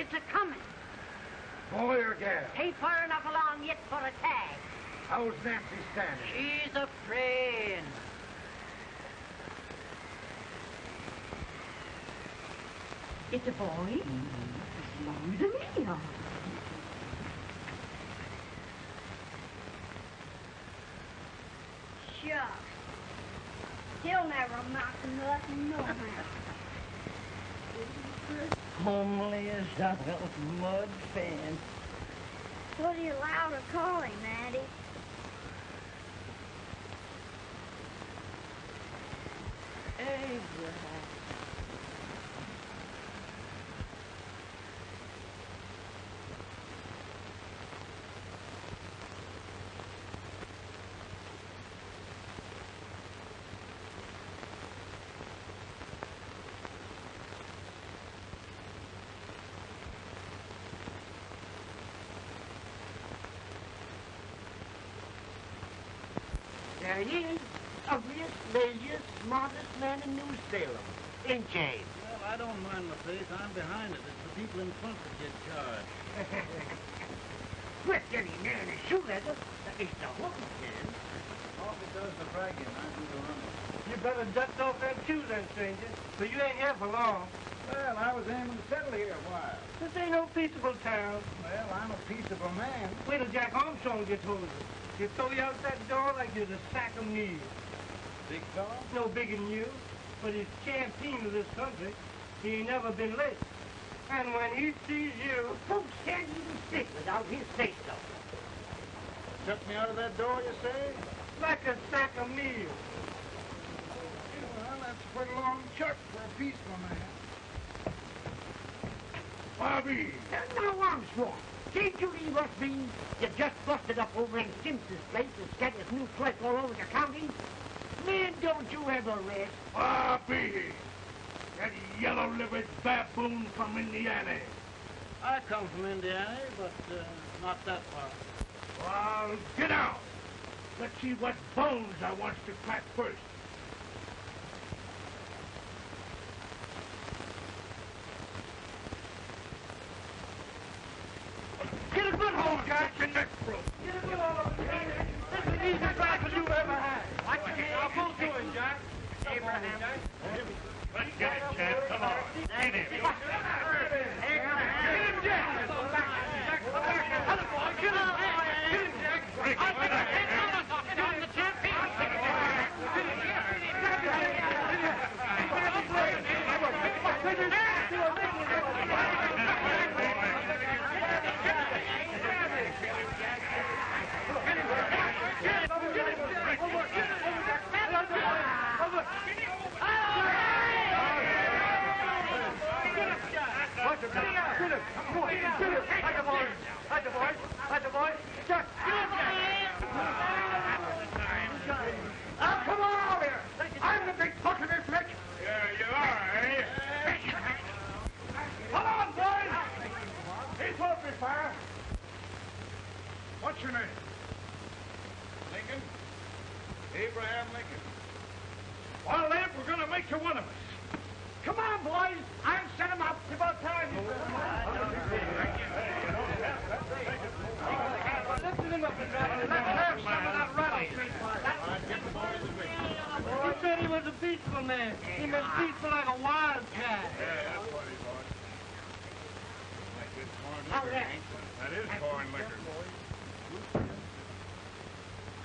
It's a-coming. Boy or gal? Ain't far enough along yet for a tag. How's Nancy standing? She's a praying. It's a boy. Long as a million. Shucks. He'll never amount to nothing, no man. Homely as a mud fan. What are you allowed to call him, Maddie? Abraham. There he is, ugliest, laziest, smartest man in New Salem. In jail. Well, I don't mind my face. I'm behind it. It's the people in front that get charged. Quit getting near the shoe leather. At least the hook can. Coffee does the bragging. I do the running. You better dust off that shoe then, stranger, so you ain't here for long. Well, I was aiming to settle here a while. This ain't no peaceable town. Well, I'm a peaceable man. Wait till Jack Armstrong gets hold of it. He'll throw you out that door like you're a sack of meal. Big fellow? No bigger than you, but he's champion of this country. He ain't never been late. And when he sees you, Folks can't even sit without his say-so. Shut me out of that door, you say? like a sack of meal. Well, that's a pretty long chart for a peaceful man. Bobby! Now, Armstrong, can't you leave us be? You just busted up over in Simpson's place and scattered new flesh all over the county. Man, don't you ever rest. Bobby! That yellow-livered baboon from Indiana. I come from Indiana, but not that far. Well, get out. Let's see what bones I want to crack first. Get a good hold, Jack. Your neck broke. Get a good hold. This is the easiest rifle you ever had. Watch it. I'll pull to him, Jack. Abraham. Let's get it, Chad. Come on. Get him. Get him, Jack. Other boy, get him. Get him, Jack. Come on out here! I'm the big fuck of this lick! Yeah, you are, eh? Come on, boys! He's won't be fire! What's your name? Lincoln? Abraham Lincoln. Well, then, we're going to make you one of us. Come on, boys! I'll set him up. It's about time. Lift him up and let's have some of that rattlesnake. He said he was a peaceful man. He meant peaceful like a wildcat. Yeah, that's what he was. Like this corn liquor. That is corn liquor.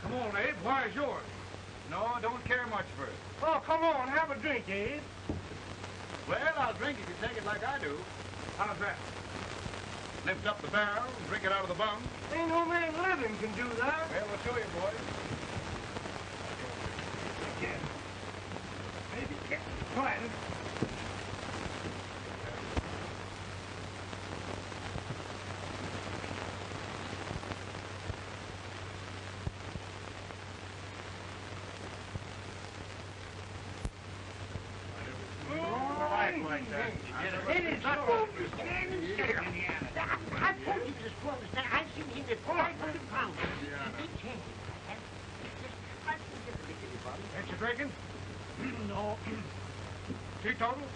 Come on, Abe. Why is yours? No, I don't care much for it. Oh, come on. Have a drink, Abe. Well, I'll drink if you take it like I do. How's that? Lift up the barrel and drink it out of the bung. Ain't no man living can do that. Well, I'll show you, boys. Maybe get quiet. Like that. It is not going to stand and stare. I told you this to understand. I've seen him at 500 pounds. Big chance. Ain't you drinking? No. Teetotal?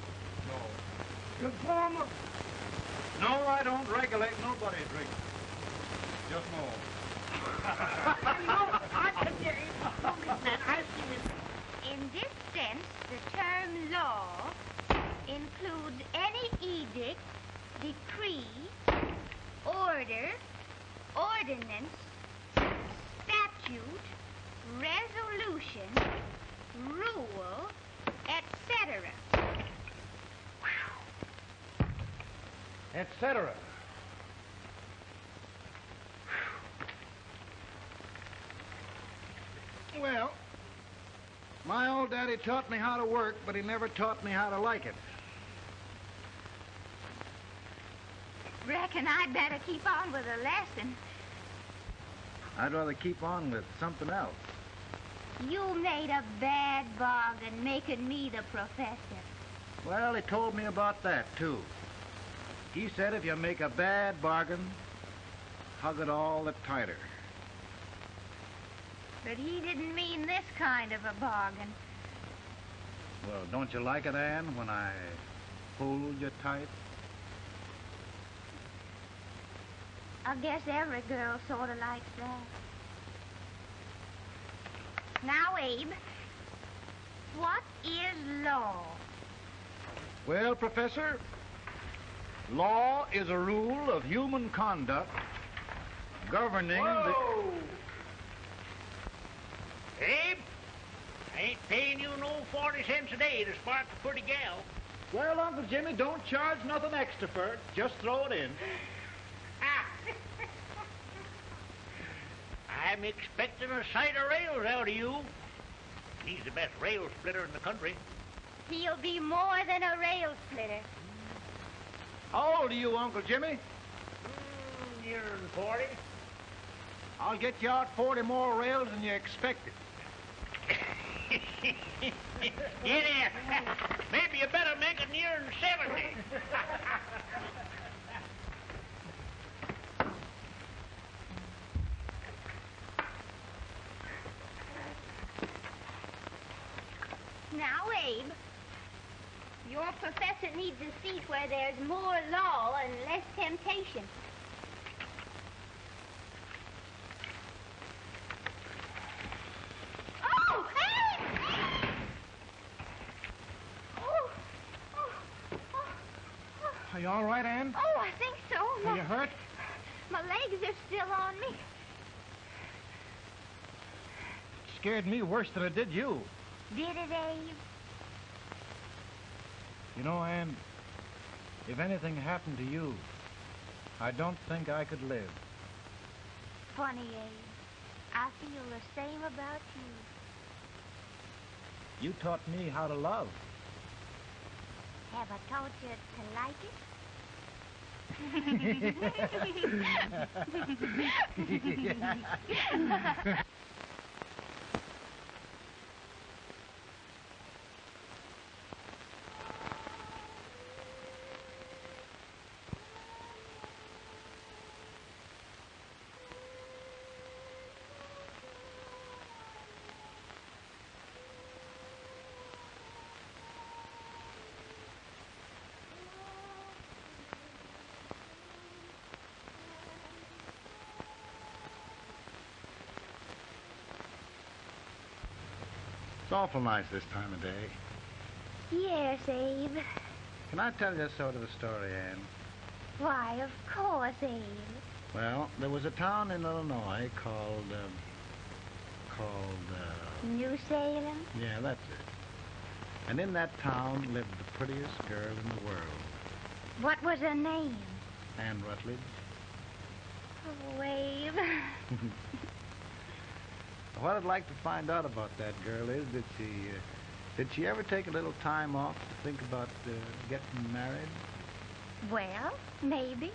Conformer. No, I don't regulate nobody's drinking. Just more. In this sense, the term law includes any edict, decree, order, ordinance, statute, resolution, rule, etc. Etc. Well, my old daddy taught me how to work, but he never taught me how to like it. Reckon I'd better keep on with the lesson. I'd rather keep on with something else. You made a bad bargain making me the professor. Well, he told me about that, too. He said if you make a bad bargain, hug it all the tighter. But he didn't mean this kind of a bargain. Well, don't you like it, Ann, when I hold you tight? I guess every girl sort of likes that. Now, Abe, what is law? Well, Professor, law is a rule of human conduct governing the... Abe, I ain't paying you no 40 cents a day to spark a pretty gal. Well, Uncle Jimmy, don't charge nothing extra for it. Just throw it in. I'm expecting a sight of rails out of you. He's the best rail splitter in the country. He'll be more than a rail splitter. How old are you, Uncle Jimmy? Nearer than 40. I'll get you out 40 more rails than you expected. Get in. Maybe you better make it nearer than 70. Now, Abe, your professor needs a seat where there's more law and less temptation. Oh, Abe! Oh, oh, oh, oh. Are you all right, Ann? Oh, I think so. Are you hurt? My legs are still on me. It scared me worse than it did you. Did it, Abe? You know, Ann, if anything happened to you, I don't think I could live. Funny, Abe. I feel the same about you. You taught me how to love. Have I taught you to like it? It's awful nice this time of day. Yes, Abe. Can I tell you sort of a story, Ann? Why, of course, Abe. Well, there was a town in Illinois called, New Salem? yeah, that's it. And in that town lived the prettiest girl in the world, What was her name? Ann Rutledge. Oh, Abe. What I'd like to find out about that girl is, did she ever take a little time off to think about getting married? Well, maybe.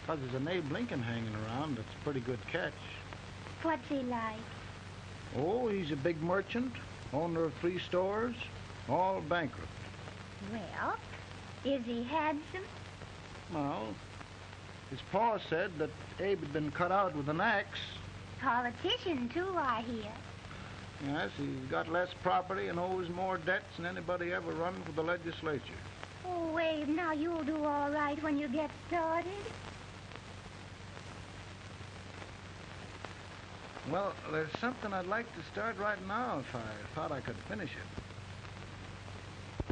Because there's an Abe Lincoln hanging around that's a pretty good catch. What's he like? Oh, he's a big merchant, owner of 3 stores, all bankrupt. Well, is he handsome? Well, his pa said that Abe had been cut out with an axe. Politician, too, I hear. Yes, he's got less property and owes more debts than anybody ever run for the legislature. Oh, Abe, now you'll do all right when you get started. Well, there's something I'd like to start right now if I thought I could finish it.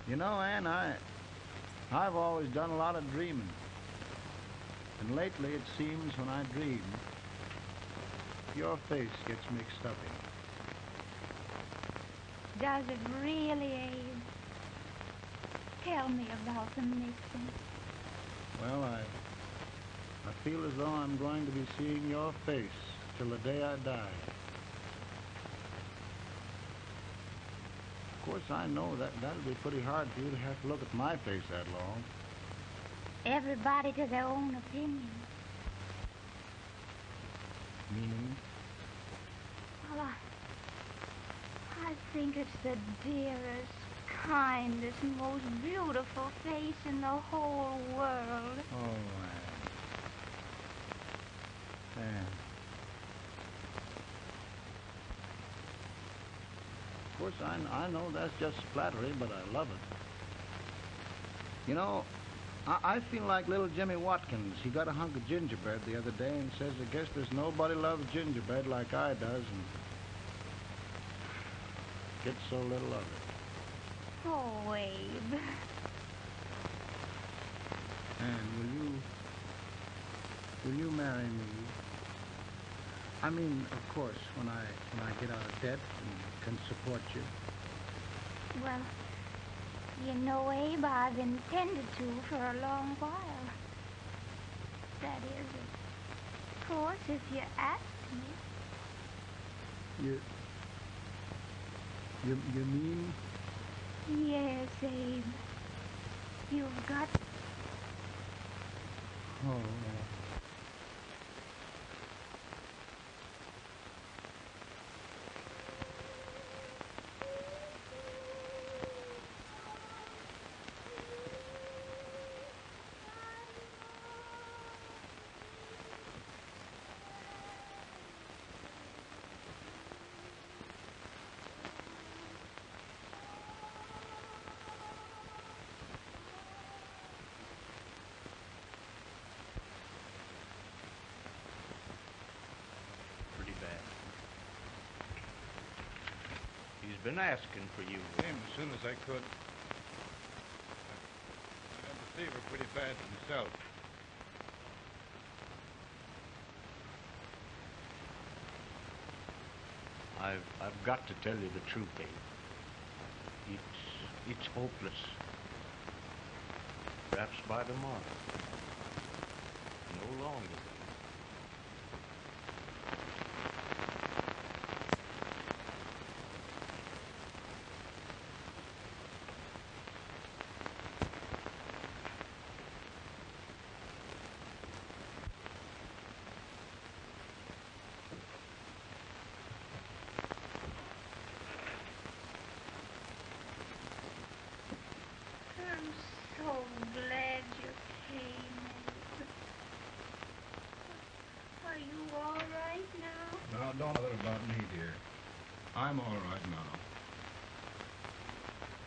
You know, Ann, I've always done a lot of dreaming. And lately it seems when I dream, your face gets mixed up in it. Does it really, Abe? Tell me about the mixing. Well, I feel as though I'm going to be seeing your face till the day I die. Of course, I know that'll be pretty hard for you to have to look at my face that long. Everybody to their own opinion. Meaning? Well, I think it's the dearest, kindest, most beautiful face in the whole world. Oh, Ann. Ann. Of course, I know that's just flattery, but I love it. You know, I feel like little Jimmy Watkins. He got a hunk of gingerbread the other day and says, I guess there's nobody loves gingerbread like I does, and gets so little of it. Oh, Abe. And will you marry me? I mean, of course, when I get out of debt and can support you. Well, you know, Abe, I've intended to for a long while. That is, of course, if you ask me. You mean? Yes, Abe. You've got... Oh, He's been asking for you. Came as soon as I could. I had the fever pretty bad myself. I've got to tell you the truth, Abe. It's hopeless. Perhaps by tomorrow. No longer. I'm so glad you came, Abe. Are you all right now? Now, don't bother about me, dear. I'm all right now.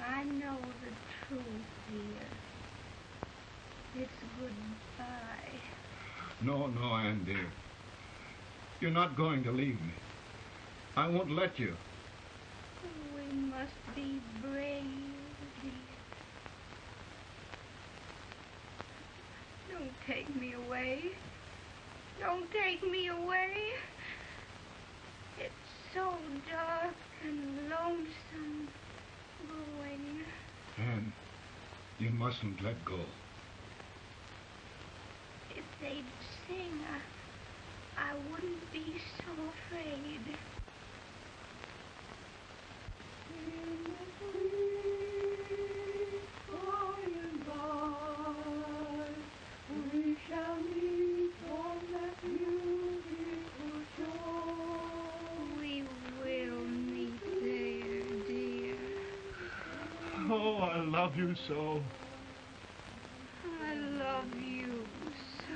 I know the truth, dear. It's goodbye. No, Ann, dear. You're not going to leave me. I won't let you. We must be brave, dear. Don't take me away. Don't take me away. It's so dark and lonesome going. Ann, you mustn't let go. If they'd sing, I wouldn't be so afraid. We shall meet on that beautiful shore. We will meet there, dear. Oh, I love you so. I love you so.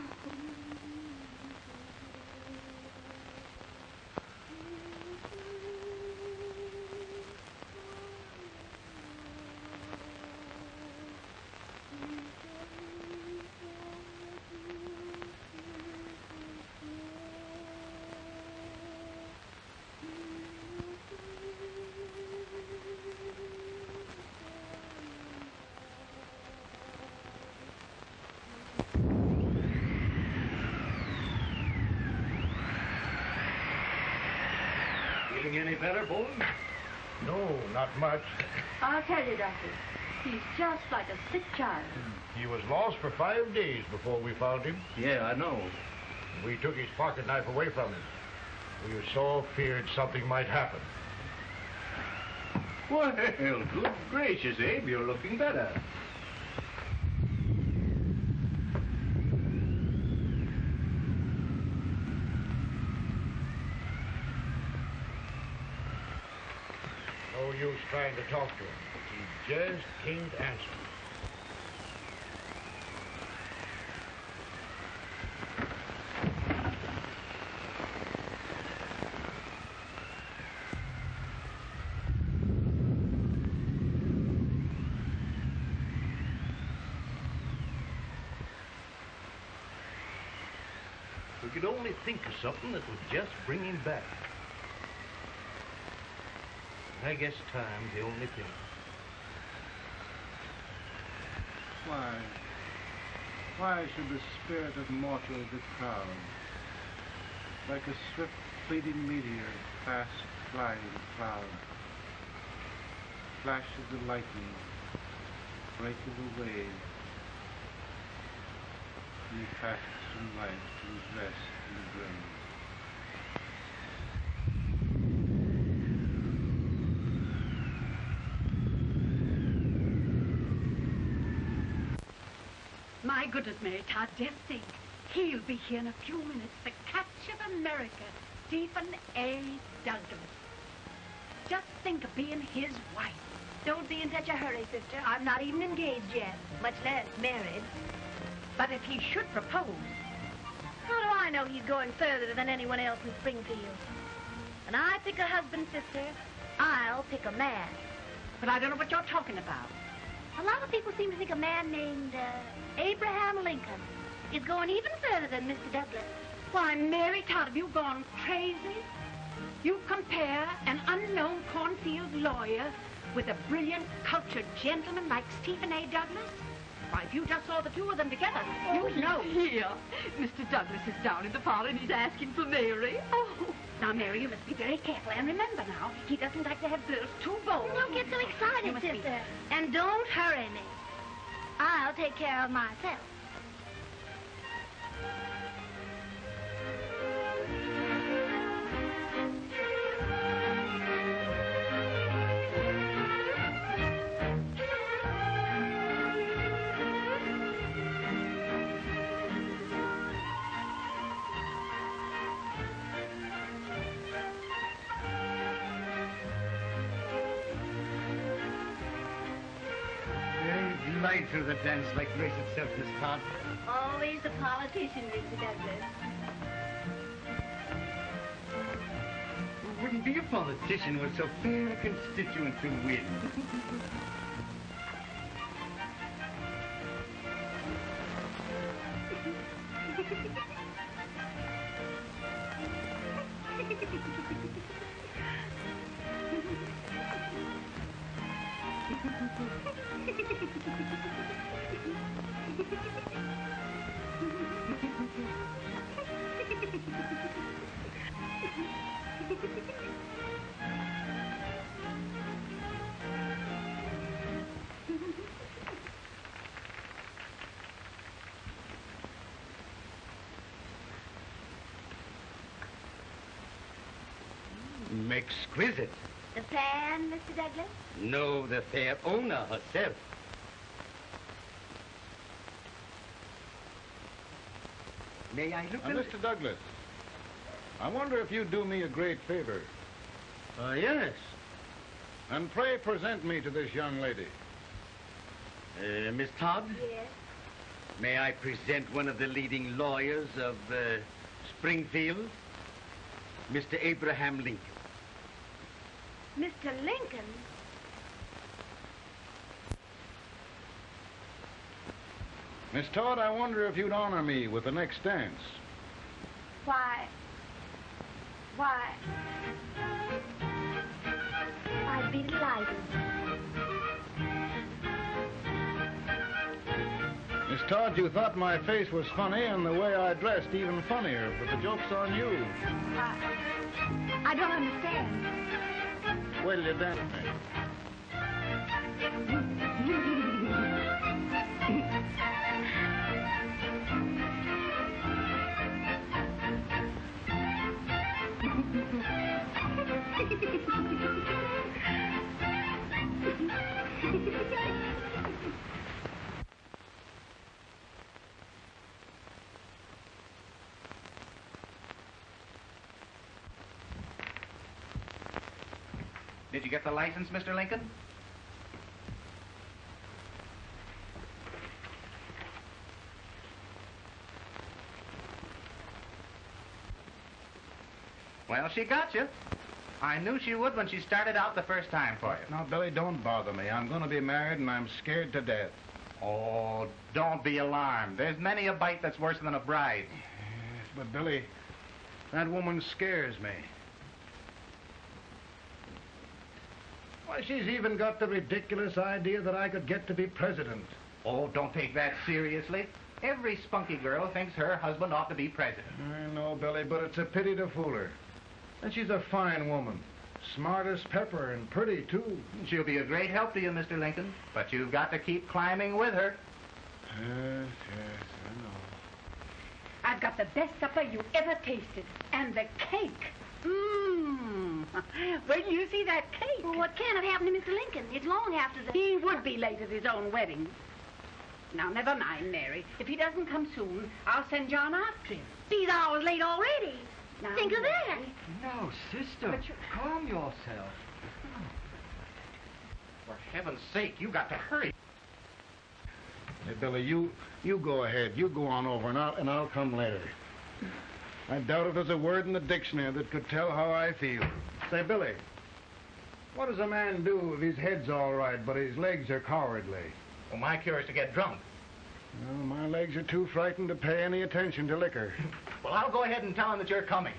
Feeling any better, Bolton? No, not much. I'll tell you, Doctor. He's just like a sick child. He was lost for 5 days before we found him. Yeah, I know. We took his pocket knife away from him. We were so feared something might happen. Well, good gracious, Abe, you're looking better. No use trying to talk to him. He just can't answer. We could only think of something that would just bring him back. I guess time's the only thing. Why should the spirit of mortal be proud? Like a swift fleeting meteor, fast flying cloud. Flash of the lightning, break of the wave. And he passes from life to his rest in the grave. My goodness, Mary Todd, just think. He'll be here in a few minutes. The catch of America, Stephen A. Douglas. Just think of being his wife. Don't be in such a hurry, sister. I'm not even engaged yet, much less married. But if he should propose... How do I know he's going further than anyone else in Springfield? When I pick a husband, sister, I'll pick a man. But I don't know what you're talking about. A lot of people seem to think a man named Abraham Lincoln is going even further than Mr. Douglas. Why, Mary Todd, have you gone crazy? You compare an unknown cornfield lawyer with a brilliant, cultured gentleman like Stephen A. Douglas? Why, if you just saw the two of them together, you'd know. Here, Mr. Douglas is down in the parlor and he's asking for Mary. Oh. Now, Mary, you must be very careful. And remember now, he doesn't like to have girls too bold. Don't get so excited, sister. And don't hurry me. I'll take care of myself. Right through the dance like grace itself, Miss Todd. Always the politician, Mr. Douglas. Wouldn't be a politician with so fair a constituent to win. Exquisite. The plan, Mr. Douglas? No, the fair owner herself. May I look at Mr. Douglas, I wonder if you'd do me a great favor. Yes. And pray present me to this young lady. Miss Todd? Yes. May I present one of the leading lawyers of Springfield, Mr. Abraham Lincoln. Mr. Lincoln? Miss Todd, I wonder if you'd honor me with the next dance. Why, I'd be delighted. Miss Todd, you thought my face was funny and the way I dressed even funnier, but the joke's on you. I I don't understand. Wait till you're done. Did you get the license, Mr. Lincoln? Well, she got you. I knew she would when she started out the first time for you. Now, Billy, don't bother me. I'm going to be married, and I'm scared to death. Oh, don't be alarmed. There's many a bite that's worse than a bride. Yes, but, Billy, that woman scares me. Why, she's even got the ridiculous idea that I could get to be president. Oh, don't take that seriously. Every spunky girl thinks her husband ought to be president. I know, Billy, but it's a pity to fool her. And she's a fine woman. Smart as pepper and pretty, too. She'll be a great help to you, Mr. Lincoln. But you've got to keep climbing with her. Yes, I know. I've got the best supper you ever tasted. And the cake. Mmm. Where do you see that cake? Well, what can have happened to Mr. Lincoln? It's long after the... He would be late at his own wedding. Now, never mind, Mary. If he doesn't come soon, I'll send John after him. He's hours late already. Now, Think of that. No, sister. Calm yourself. For heaven's sake, you got to hurry. Hey, Billy, you go ahead. You go on over, and I'll come later. I doubt if there's a word in the dictionary that could tell how I feel. Say, Billy, what does a man do if his head's all right, but his legs are cowardly? Well, my cure is to get drunk. Well, my legs are too frightened to pay any attention to liquor. Well, I'll go ahead and tell him that you're coming.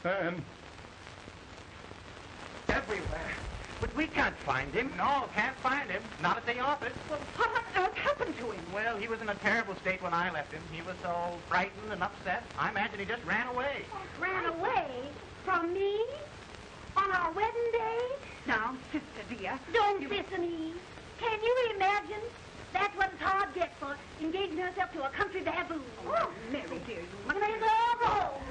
And Everywhere. But we can't find him. No, can't find him. Not at the office. Well, what on earth happened to him? Well, he was in a terrible state when I left him. He was so frightened and upset. I imagine he just ran away. Ran away? From me? On our wedding day? Now, sister dear. Don't sister me. Can you imagine? That's what his heart gets for engaging herself to a country baboon. Oh, Mary, dear, You may as well all go home.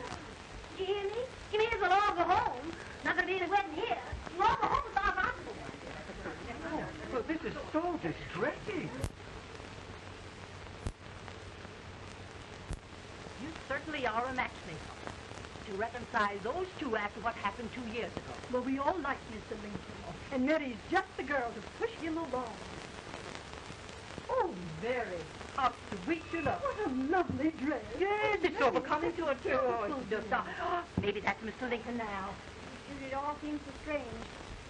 Do you hear me? You may as well all go home. Not going to be any wedding here. You all go home as far as possible. Well, this is so distressing. You certainly are a matchmaker. To reconcile those two after what happened 2 years ago. Well, we all like Mr. Lincoln. And Mary's just the girl to push him along. Oh, Mary, how sweet you look. What a lovely dress. Yes, it's so becoming to her, too. Oh, it's just, maybe that's Mr. Lincoln now. It all seems so strange,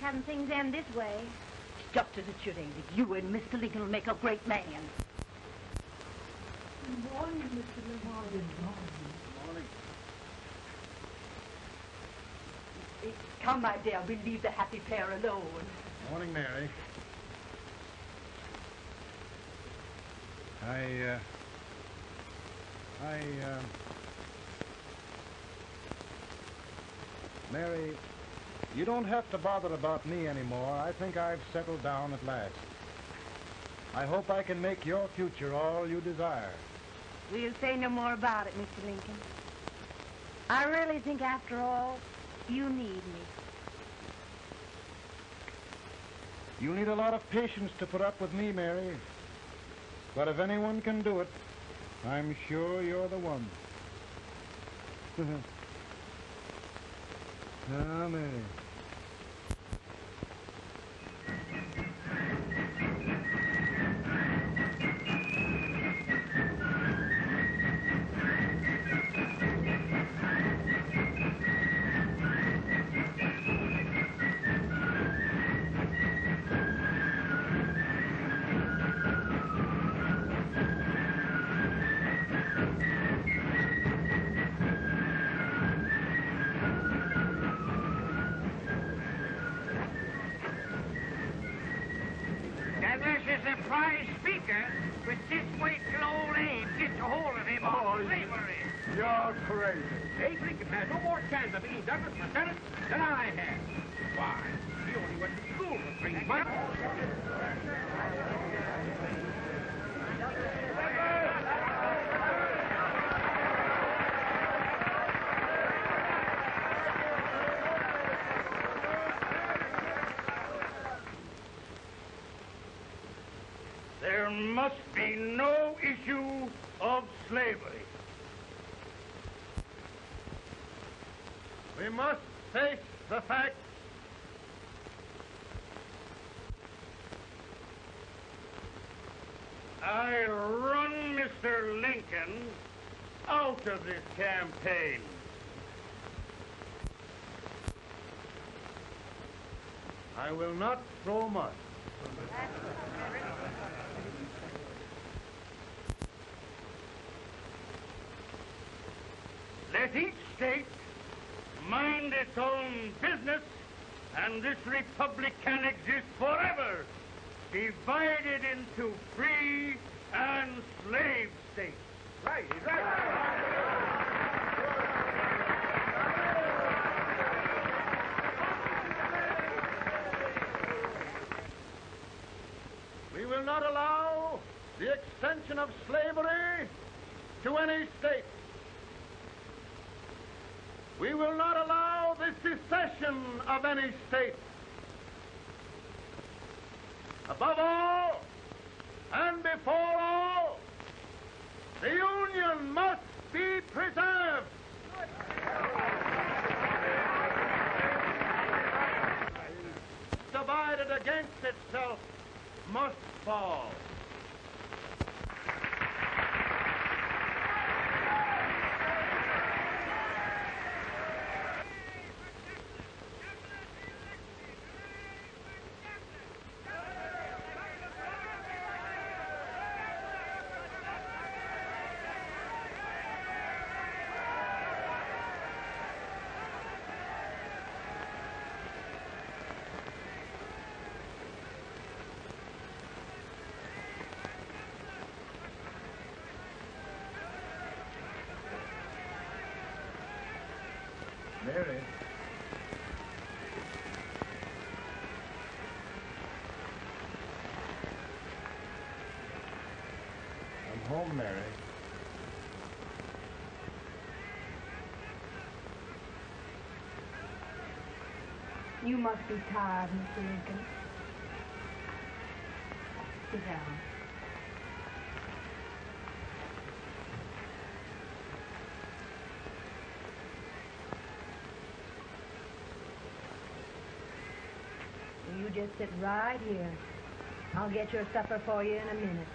having things end this way. Just as it should, Amy. You and Mr. Lincoln will make a great man. Good morning, Mr. Lincoln. Good morning. Come, my dear, we'll leave the happy pair alone. Morning, Mary. Mary, you don't have to bother about me anymore. I think I've settled down at last. I hope I can make your future all you desire. We'll say no more about it, Mr. Lincoln. I really think, after all, you need me. You need a lot of patience to put up with me, Mary. But if anyone can do it, I'm sure you're the one. Ah, Mary. figure with this weight till old Abe gets a hold of him on slavery. You're crazy. Abe Lincoln has no more chance of being Douglas for Senate than I have. Why? He only went to school for 3 months. There must be no issue of slavery. We must face the facts. I run Mr. Lincoln out of this campaign. I will not throw mud. Let each state mind its own business, and this republic can exist forever, divided into free and slave states. Right, he's right. We will not allow the extension of slavery to any state. We will not allow the secession of any state. Above all, and before all, the Union must be preserved. Divided against itself must fall. Mary. I'm home, Mary. You must be tired, Mr. Lincoln. Sit down. You just sit right here. I'll get your supper for you in a minute.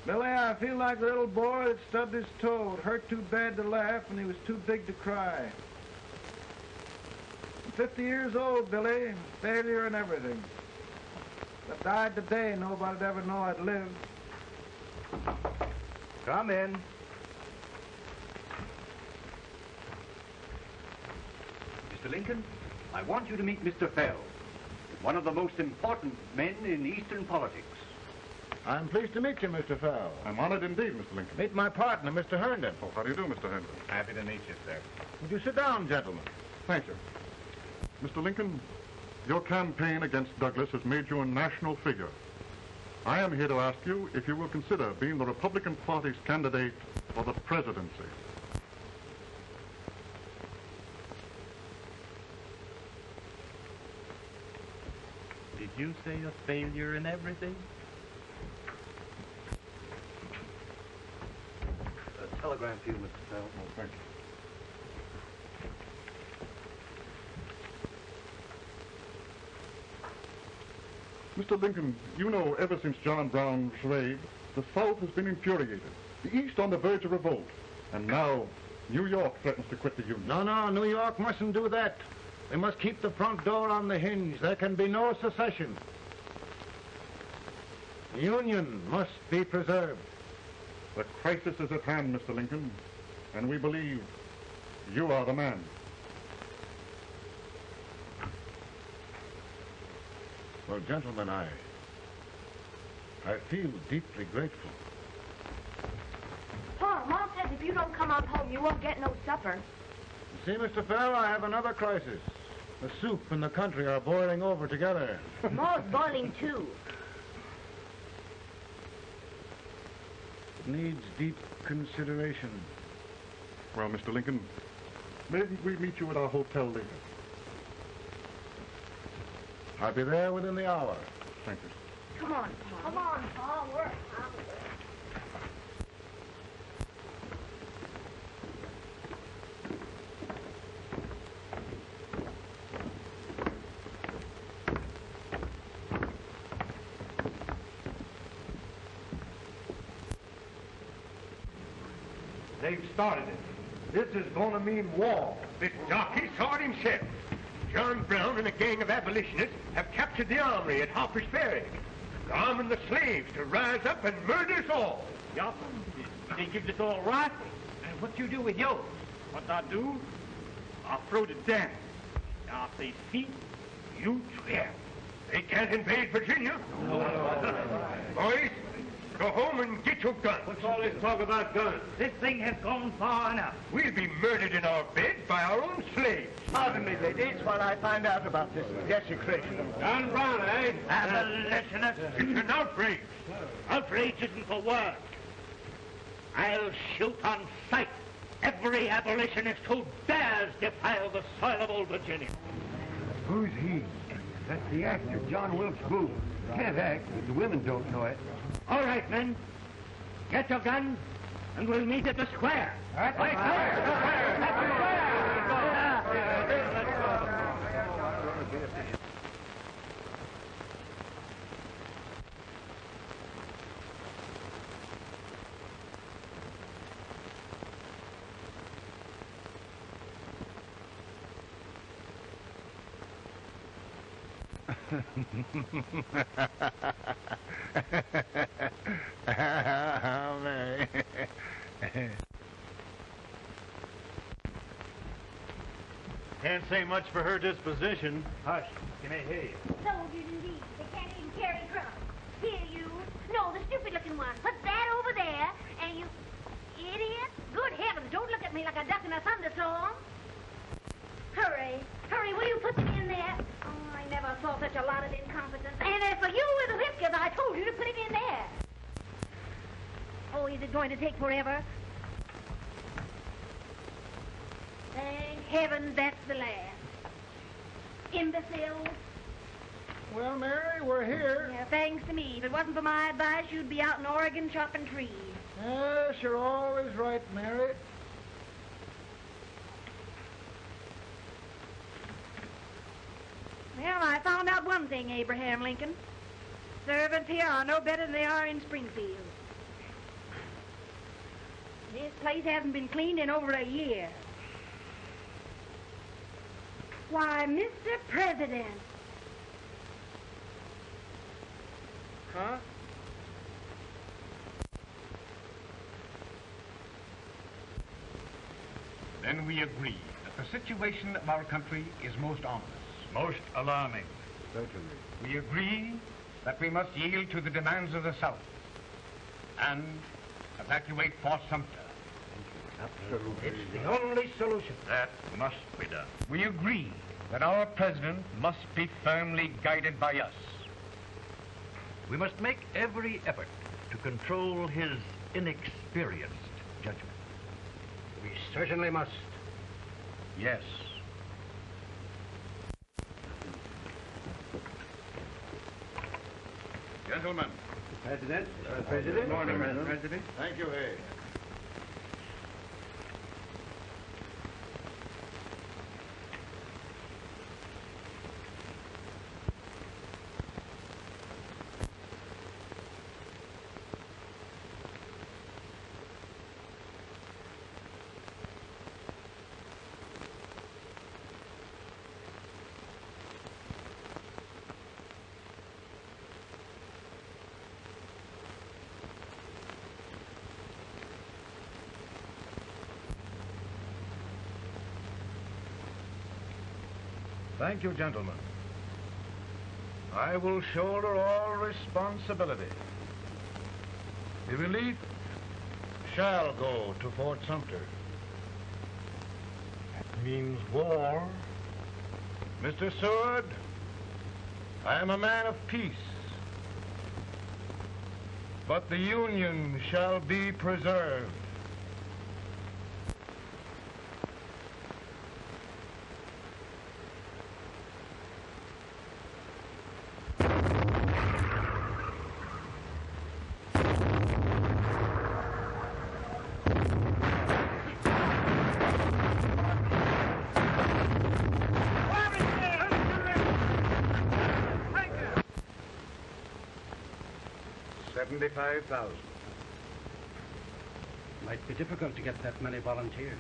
Billy, I feel like the little boy that stubbed his toe. It hurt too bad to laugh, and he was too big to cry. I'm 50 years old, Billy. Failure and everything. If I died today, nobody'd ever know I'd lived. Come in. Mr. Lincoln, I want you to meet Mr. Fell, one of the most important men in Eastern politics. I'm pleased to meet you, Mr. Fell. I'm honored indeed, Mr. Lincoln. Meet my partner, Mr. Herndon. Oh, how do you do, Mr. Herndon? Happy to meet you, sir. Would you sit down, gentlemen? Thank you. Mr. Lincoln, your campaign against Douglas has made you a national figure. I am here to ask you if you will consider being the Republican Party's candidate for the presidency. Did you say a failure in everything? A telegram for you, Mr. Fell. Oh, thank you. Mr. Lincoln, you know ever since John Brown's raid, the South has been infuriated, the East on the verge of revolt, and now New York threatens to quit the Union. No, New York mustn't do that. We must keep the front door on the hinge. There can be no secession. The Union must be preserved. The crisis is at hand, Mr. Lincoln, and we believe you are the man. Well, gentlemen, I feel deeply grateful. Pa, Mom says if you don't come on home, you won't get no supper. You see, Mr. Fell, I have another crisis. The soup and the country are boiling over together. Ma's boiling too. It needs deep consideration. Well, Mr. Lincoln, maybe we meet you at our hotel later. I'll be there within the hour. Thank you. Come on, Pa. Come on, Pa. We're They've started it. This is going to mean war. The jockey saw it himself. John Brown and a gang of abolitionists have captured the armory at Harper's Ferry. They're arming the slaves to rise up and murder us all. Yup. They give us all rifles. And what you do with yours? What I do? I throw the down. Now if they see, you trap. They can't invade Virginia. Boys, go home and get your guns. What's all this talk about guns? This thing has gone far enough. We'll be murdered in our beds by our own slaves. Pardon me, ladies, while I find out about this desecration of... John Brown, eh? Abolitionist. It's an outrage. Outrage isn't the word. I'll shoot on sight every abolitionist who dares defile the soil of old Virginia. Who's he? That's the actor, John Wilkes Booth. Can't act, but the women don't know it. All right, men. Get your guns, and we'll meet at the square. At the square! Mary. Can't say much for her disposition. Hush, can I hear you? soldiers indeed. They can't even carry crumbs. Here, you. No, the stupid-looking one. Put that over there, and you... Idiot. Good heavens, don't look at me like a duck in a thunderstorm. Hurry. Hurry, will you put them in there? Oh, I never saw such a lot of incompetence. And as for you with the whiskers, I told you to put it in there. Oh, is it going to take forever? Thank heavens that's the last. Imbeciles. Well, Mary, we're here. Yeah, thanks to me. If it wasn't for my advice, you'd be out in Oregon chopping trees. Yes, you're always right, Mary. Well, I found out one thing, Abraham Lincoln. Servants here are no better than they are in Springfield. This place hasn't been cleaned in over a year. Why, Mr. President. Huh? Then we agree that the situation of our country is most ominous. Most alarming. Certainly. We agree that we must yield to the demands of the South and evacuate Fort Sumter. Absolutely. It's the only solution. That must be done. We agree that our president must be firmly guided by us. We must make every effort to control his inexperienced judgment. We certainly must. Yes. Gentlemen. President. Good morning, Mr. President. Thank you, Hay. Thank you, gentlemen. I will shoulder all responsibility. The relief shall go to Fort Sumter. That means war. Mr. Seward, I am a man of peace. But the Union shall be preserved. $75,000. Might be difficult to get that many volunteers.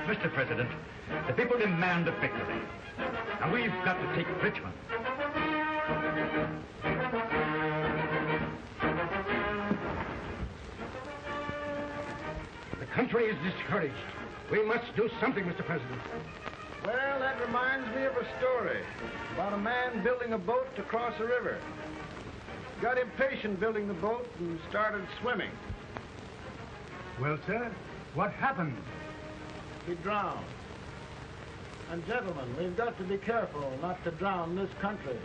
Mr. President, the people demand a victory. And we've got to take Richmond. The country is discouraged. We must do something, Mr. President. Well, that reminds me of a story about a man building a boat to cross a river. Got impatient building the boat and started swimming. Well, sir, what happened? He drowned. And gentlemen, we've got to be careful not to drown this country.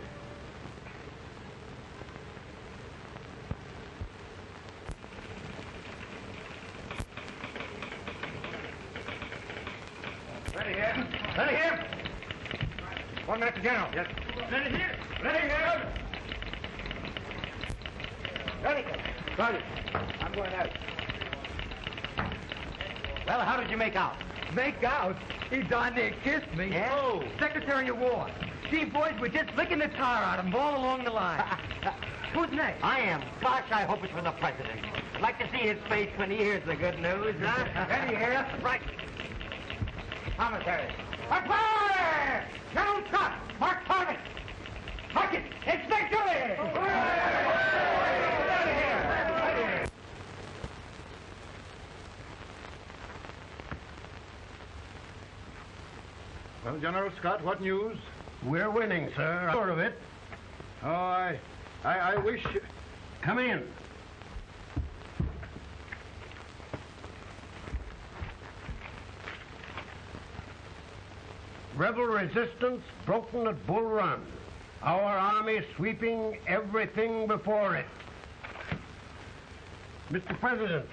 Ready here. Ready here. 1 minute to general. Yes. Ready here. Ready here. Ready. Ready. I'm going out. Well, how did you make out? Make out? He darn near kissed me. Yeah? Oh, Secretary of War. See, boys, we're just licking the tar out of him all along the line. Who's next? I am. Gosh, I hope it's for the president. I'd like to see his face when he hears the good news, huh? Ready here. Right. Commissary. Fire! General Scott! Mark target! Mark it! It's victory! Well, General Scott, what news? We're winning, sir. I'm sure of it. Oh, I wish... Come in. Rebel resistance broken at Bull Run. Our army sweeping everything before it. Mr. President,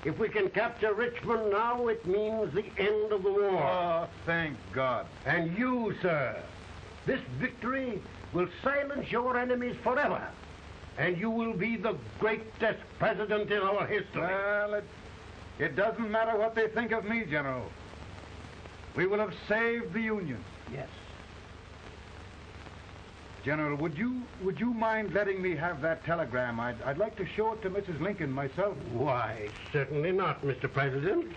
if we can capture Richmond now, it means the end of the war. Oh, thank God. And you, sir, this victory will silence your enemies forever. And you will be the greatest president in our history. Well, it doesn't matter what they think of me, General. We will have saved the Union. Yes. General, would you mind letting me have that telegram? I'd like to show it to Mrs. Lincoln myself. Why, certainly not, Mr. President.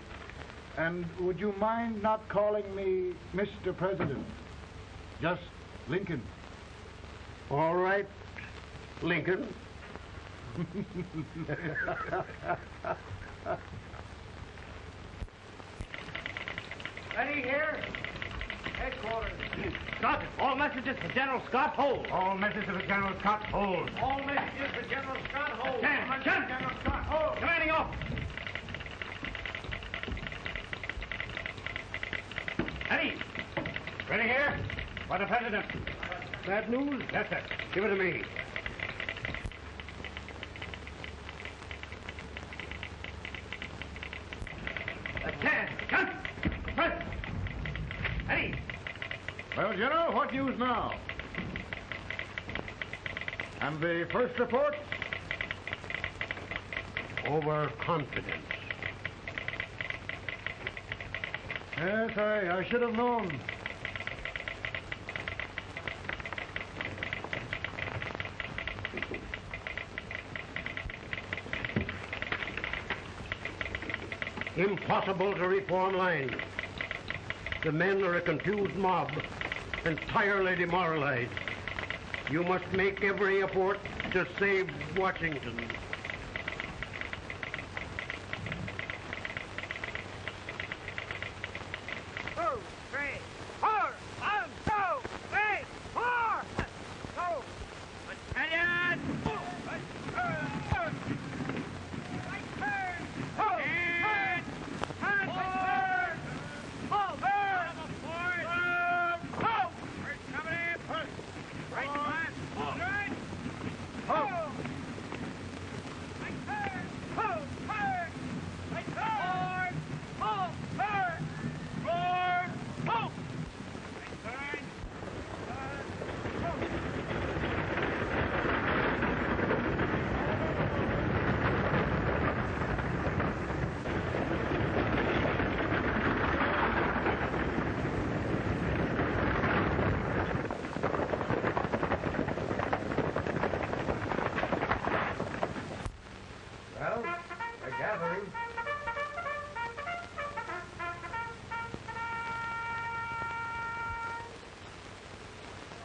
And would you mind not calling me Mr. President? Just Lincoln. All right, Lincoln. Ready here? Headquarters. Scott, all messages for General Scott, hold. All messages for General Scott, hold. All messages for General Scott, hold. Attention! General Scott, hold. Commanding officer. Ready? Ready here? For the President. Bad news? Yes, sir. Give it to me. Attention! President. Ready? Well, General, what news now? And the first report? Overconfidence. Yes, I should have known. Impossible to reform lines. The men are a confused mob, entirely demoralized. You must make every effort to save Washington.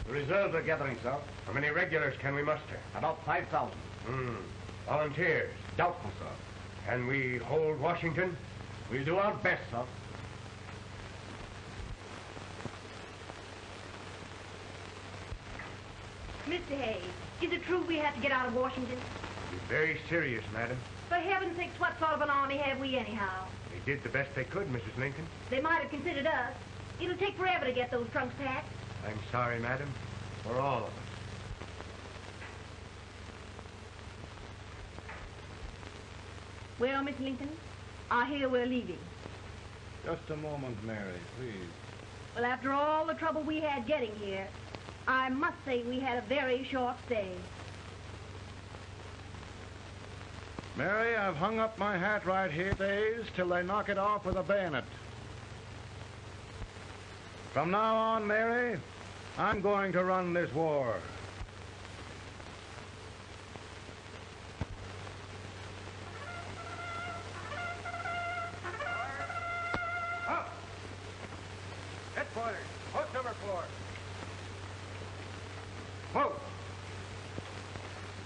Reserves are gathering, sir. How many regulars can we muster? About 5,000. Volunteers? Doubtful, sir. Can we hold Washington? We'll do our best, sir. Mr. Hayes, is it true we have to get out of Washington? Be very serious, madam. For heaven's sakes, what sort of an army have we anyhow? They did the best they could, Mrs. Lincoln. They might have considered us. It'll take forever to get those trunks packed. I'm sorry, madam, for all of us. Well, Miss Lincoln, I hear we're leaving. Just a moment, Mary, please. Well, after all the trouble we had getting here, I must say we had a very short stay. Mary, I've hung up my hat right here days till they knock it off with a bayonet. From now on, Mary, I'm going to run this war. Up! Headquarters, post number 4. Move!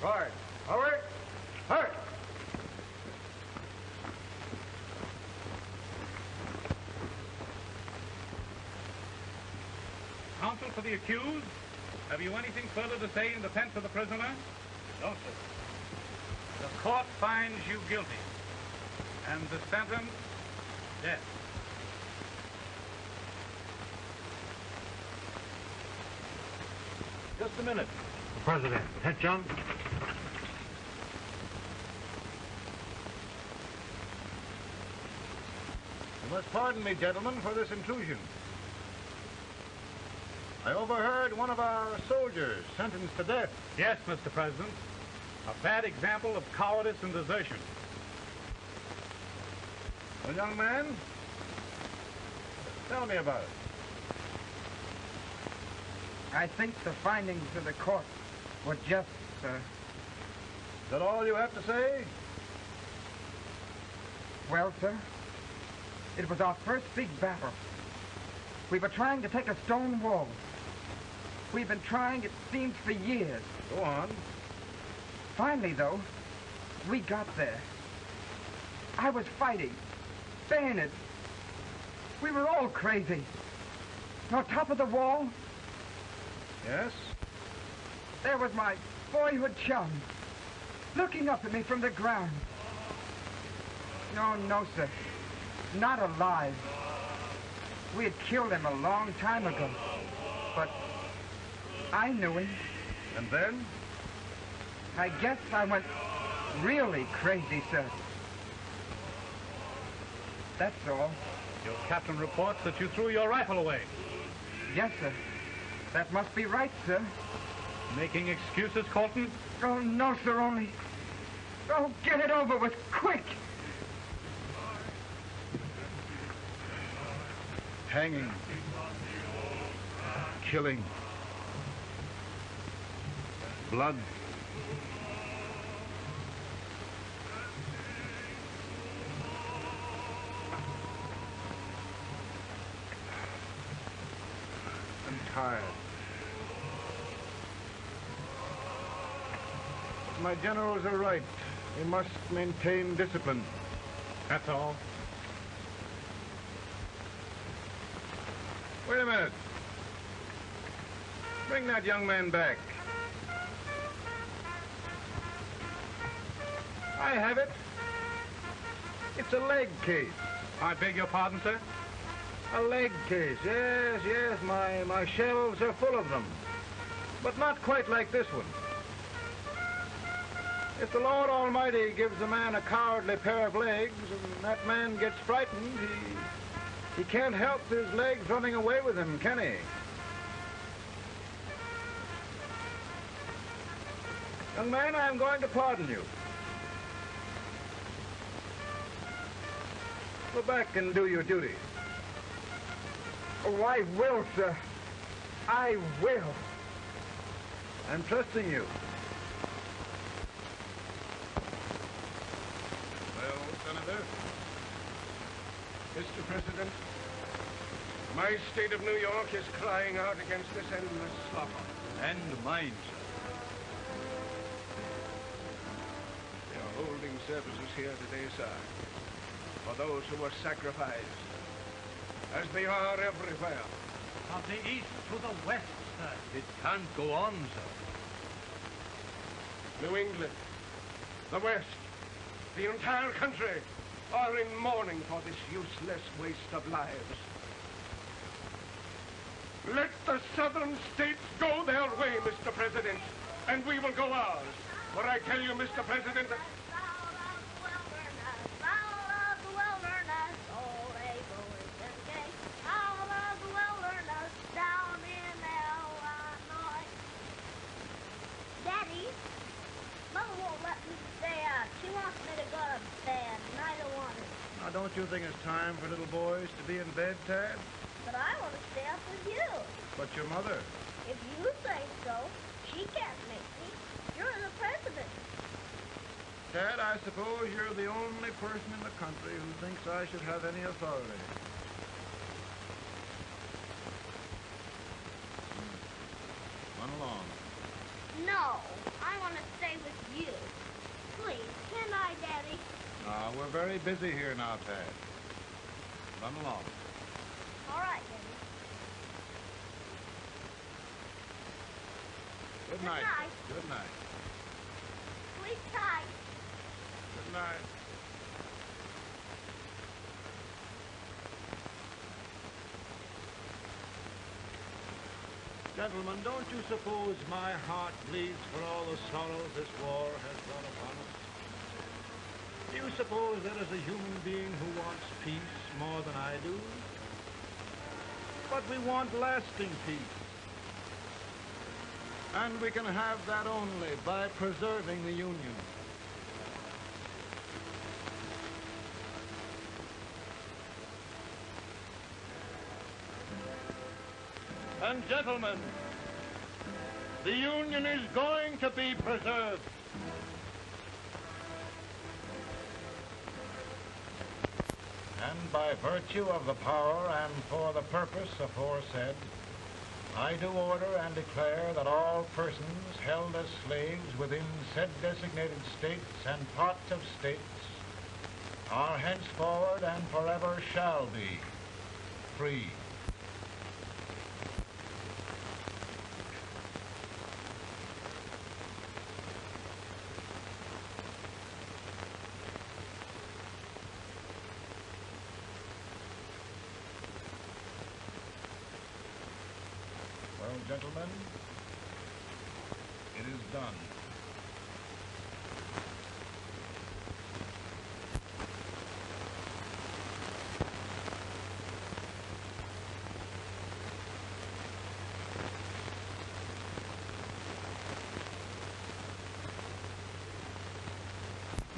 Guard, forward, hurry! the accused. Have you anything further to say in defense of the prisoner? No, sir. The court finds you guilty, and the sentence, death. Just a minute. The President. Attention. You must pardon me, gentlemen, for this intrusion. I overheard one of our soldiers sentenced to death. Yes, Mr. President. A bad example of cowardice and desertion. Well, young man, tell me about it. I think the findings of the court were just, sir. Is that all you have to say? Well, sir, it was our first big battle. We were trying to take a stone wall. We've been trying, it seems, for years. Go on. Finally, though, we got there. I was fighting, bayonet. We were all crazy. On top of the wall, yes, there was my boyhood chum, looking up at me from the ground. No, sir. Not alive. We had killed him a long time ago. But I knew him. And then? I guess I went really crazy, sir. That's all. Your captain reports that you threw your rifle away. Yes, sir. That must be right, sir. Making excuses, Colton? Oh, no, sir, only... Oh, get it over with, quick! Hanging. Killing. Blood. I'm tired. My generals are right. We must maintain discipline. That's all. Wait a minute. Bring that young man back. I have it. It's a leg case. I beg your pardon, sir? A leg case, yes. My shelves are full of them. But not quite like this one. If the Lord Almighty gives a man a cowardly pair of legs and that man gets frightened, he can't help his legs running away with him, can he? Young man, I'm going to pardon you. Go back and do your duty. Oh, I will, sir. I will. I'm trusting you. Well, Senator. Mr. President, my state of New York is crying out against this endless slaughter. And mine, sir. They are holding services here today, sir, for those who were sacrificed, as they are everywhere. From the east to the west, sir. It can't go on, sir. New England, the West, the entire country are in mourning for this useless waste of lives. Let the southern states go their way, Mr. President, and we will go ours. For I tell you, Mr. President, Daddy, Mother won't let me stay out. She wants me to go to bed, and I don't want it. Now, don't you think it's time for little boys to be in bed, Tad? But I want to stay up with you. But your mother? If you say so, she can't make me. You're the president. Tad, I suppose you're the only person in the country who thinks I should have any authority. Run along. No, I want to stay with you. Please, can I, Daddy? We're very busy here now, Tad. Run along. All right, Daddy. Good night. night. Good night. Sleep tight. Good night. Gentlemen, don't you suppose my heart bleeds for all the sorrows this war has brought upon us? Do you suppose there is a human being who wants peace more than I do? But we want lasting peace. And we can have that only by preserving the Union. And gentlemen, the Union is going to be preserved. And by virtue of the power and for the purpose aforesaid, I do order and declare that all persons held as slaves within said designated states and parts of states are henceforward and forever shall be free. Well, gentlemen, it is done.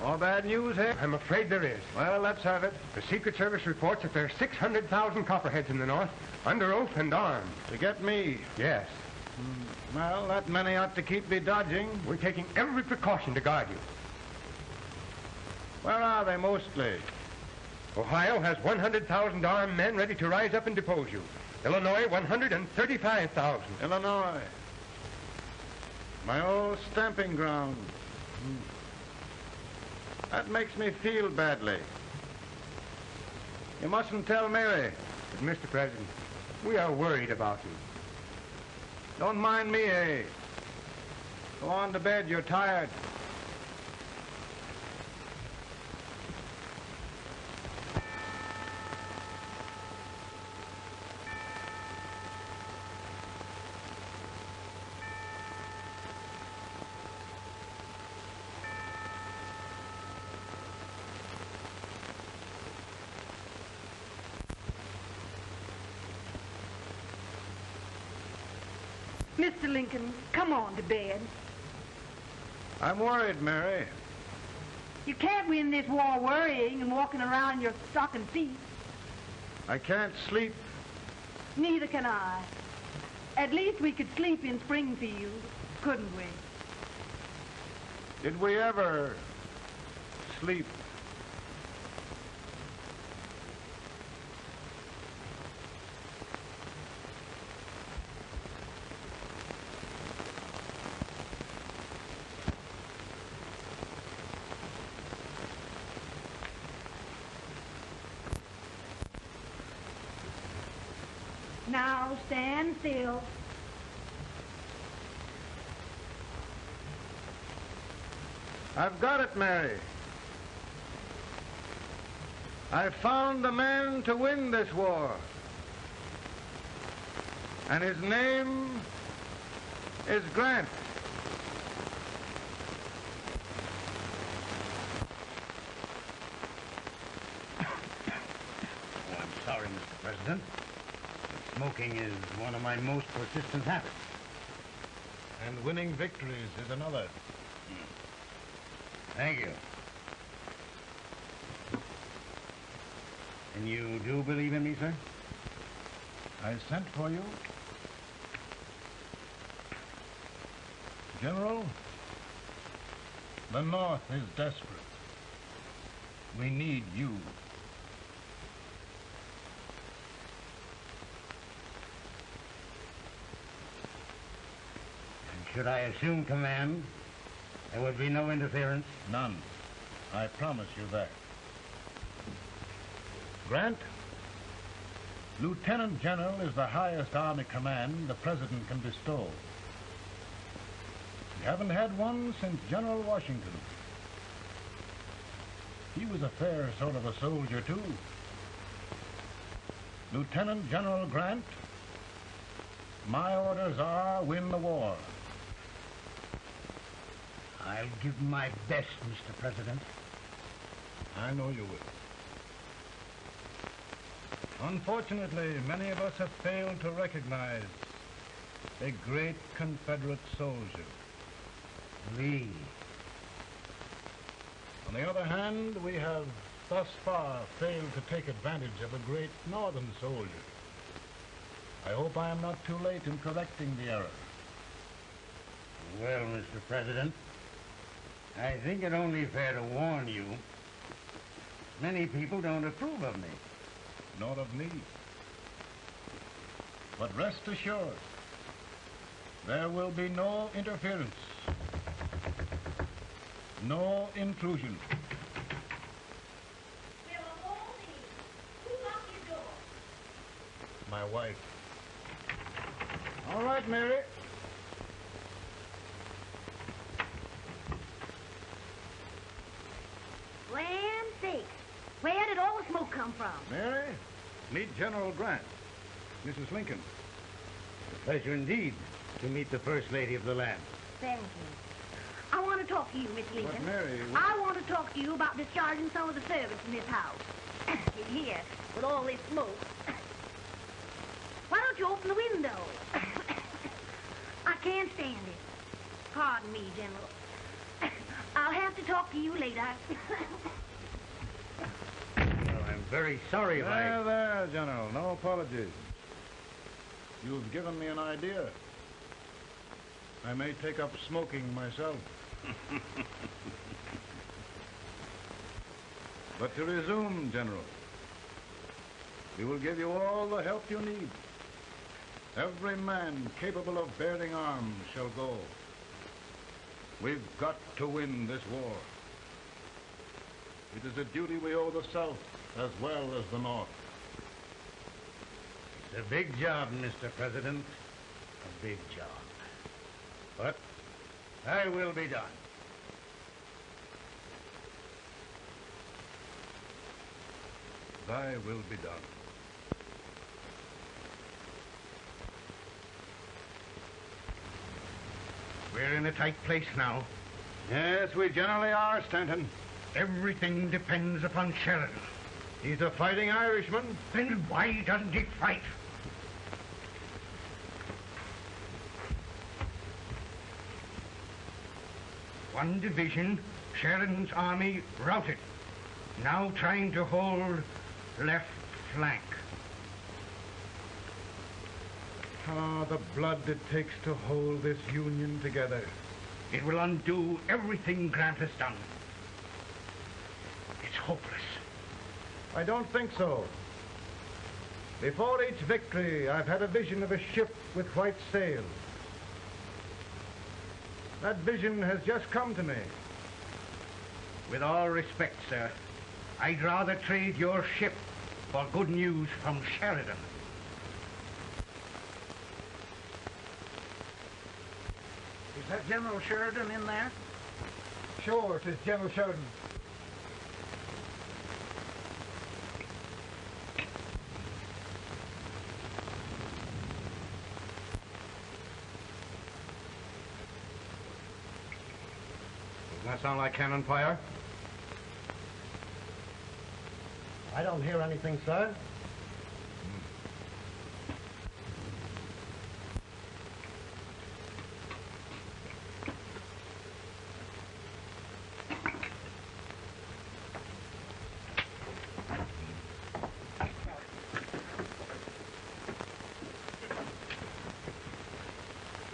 All bad news, eh? I'm afraid there is. Well, let's have it. The Secret Service reports that there are 600,000 copperheads in the North, under oath and armed. To get me? Yes. Well, that many ought to keep me dodging. We're taking every precaution to guard you. Where are they mostly? Ohio has 100,000 armed men ready to rise up and depose you. Illinois, 135,000. Illinois. My old stamping ground. That makes me feel badly. You mustn't tell Mary. But, Mr. President, we are worried about you. Don't mind me, eh? Go on to bed. You're tired. Mr. Lincoln, come on to bed. I'm worried, Mary. You can't win this war worrying and walking around in your stocking feet. I can't sleep. Neither can I. At least we could sleep in Springfield, couldn't we? Did we ever sleep? Now stand still. I've got it, Mary. I've found the man to win this war. And his name is Grant. Oh, I'm sorry, Mr. President. But smoking is one of my most persistent habits. And winning victories is another. Thank you. And you do believe in me, sir? I sent for you. General, the North is desperate. We need you. And should I assume command, there would be no interference? None. I promise you that. Grant, Lieutenant General is the highest army command the President can bestow. We haven't had one since General Washington. He was a fair sort of a soldier, too. Lieutenant General Grant, my orders are win the war. I'll give my best, Mr. President. I know you will. Unfortunately, many of us have failed to recognize a great Confederate soldier, Lee. On the other hand, we have thus far failed to take advantage of a great Northern soldier. I hope I am not too late in correcting the error. Well, Mr. President, I think it only fair to warn you. Many people don't approve of me. Nor of me. But rest assured, there will be no interference, no intrusion. My wife. All right, Mary. Land sakes. Where did all the smoke come from? Mary, meet General Grant, Mrs. Lincoln. It's a pleasure indeed to meet the First Lady of the land. Thank you. I want to talk to you, Miss Lincoln. But Mary... I want to talk to you about discharging some of the servants in this house. Here, with all this smoke. Why don't you open the window? I can't stand it. Pardon me, General. I'll have to talk to you later. Well, I'm very sorry if There, General. No apologies. You've given me an idea. I may take up smoking myself. But to resume, General, we will give you all the help you need. Every man capable of bearing arms shall go. We've got to win this war. It is a duty we owe the South as well as the North. It's a big job, Mr. President. A big job. But I will be done. Thy will be done. We're in a tight place now. Yes, we generally are, Stanton. Everything depends upon Sheridan. He's a fighting Irishman. Then why doesn't he fight? One division, Sheridan's army, routed. Now trying to hold left flank. Ah, the blood it takes to hold this Union together. It will undo everything Grant has done. It's hopeless. I don't think so. Before each victory, I've had a vision of a ship with white sails. That vision has just come to me. With all respect, sir, I'd rather trade your ship for good news from Sheridan. Is that General Sheridan in there? Sure, it is General Sheridan. Doesn't that sound like cannon fire? I don't hear anything, sir.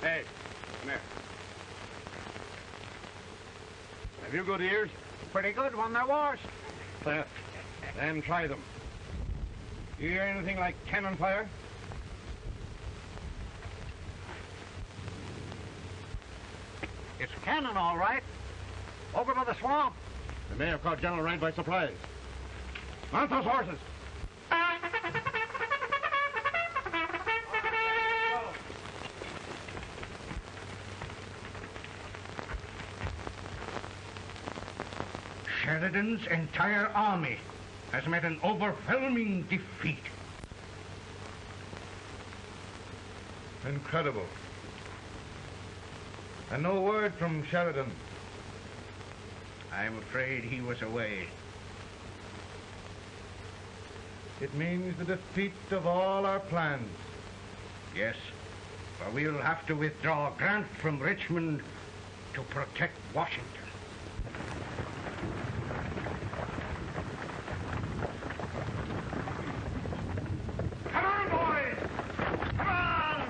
Hey, come here. Have you good ears? Pretty good when they're washed. Then try them. You hear anything like cannon fire? It's cannon, all right. Over by the swamp. They may have caught General Grant by surprise. Mount those horses. Sheridan's entire army has met an overwhelming defeat. Incredible. And no word from Sheridan. I'm afraid he was away. It means the defeat of all our plans. Yes, for we'll have to withdraw Grant from Richmond to protect Washington. Come on, boys! Come on!